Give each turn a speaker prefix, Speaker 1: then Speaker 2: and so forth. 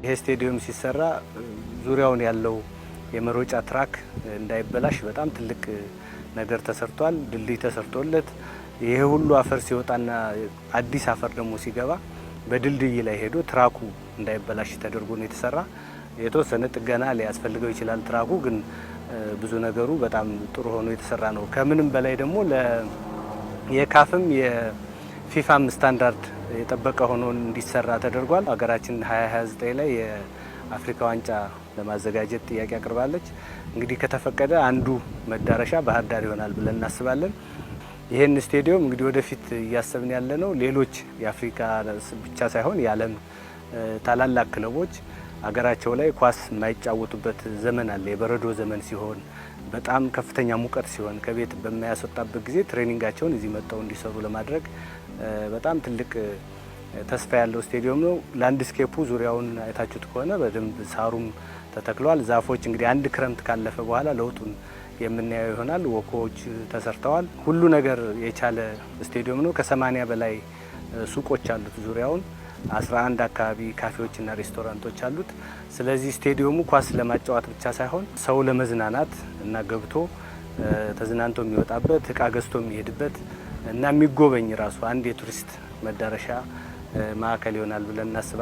Speaker 1: ይሄ ስቴዲየም ሲሰራ ዙሪያውን ያለው የመሮጫ ትራክ እንዳይበላሽ በጣም ትልቅ ነገር ተሰርቷል። ድልድይ ተሰርቶለት ይሄ ሁሉ አፈር ሲወጣና አዲስ አፈር ደግሞ ሲገባ በድልድይ ላይ ሄዶ ትራኩ እንዳይበላሽ ተደርጎ ነው የተሰራ። የተወሰነ ጥገና ሊያስፈልገው ይችላል። ትራኩ ግን ብዙ ነገሩ በጣም ጥሩ ሆኖ የተሰራ ነው። ከምንም በላይ ደግሞ የካፍም የፊፋም ስታንዳርድ የጠበቀ ሆኖ እንዲሰራ ተደርጓል። ሀገራችን 2029 ላይ የአፍሪካ ዋንጫ ለማዘጋጀት ጥያቄ አቅርባለች። እንግዲህ ከተፈቀደ አንዱ መዳረሻ ባህር ዳር ይሆናል ብለን እናስባለን። ይሄን ስቴዲየም እንግዲህ ወደፊት እያሰብን ያለ ነው። ሌሎች የአፍሪካ ብቻ ሳይሆን የዓለም ታላላቅ ክለቦች ሀገራቸው ላይ ኳስ የማይጫወቱበት ዘመን አለ። የበረዶ ዘመን ሲሆን በጣም ከፍተኛ ሙቀት ሲሆን ከቤት በማያስወጣበት ጊዜ ትሬኒንጋቸውን እዚህ መጥተው እንዲሰሩ ለማድረግ በጣም ትልቅ ተስፋ ያለው ስቴዲየም ነው። ላንድስኬፑ ዙሪያውን አይታችሁት ከሆነ በደንብ ሳሩም ተተክሏል። ዛፎች እንግዲህ አንድ ክረምት ካለፈ በኋላ ለውጡን የምናየው ይሆናል። ወኮች ተሰርተዋል። ሁሉ ነገር የቻለ ስቴዲየም ነው። ከ80 በላይ ሱቆች አሉት ዙሪያውን 11 አካባቢ ካፌዎችና ሬስቶራንቶች አሉት። ስለዚህ ስቴዲየሙ ኳስ ለማጫወት ብቻ ሳይሆን ሰው ለመዝናናት እና ገብቶ ተዝናንቶ የሚወጣበት እቃ ገዝቶ የሚሄድበት እና የሚጎበኝ ራሱ አንድ የቱሪስት መዳረሻ ማዕከል ይሆናል ብለን እናስባለን።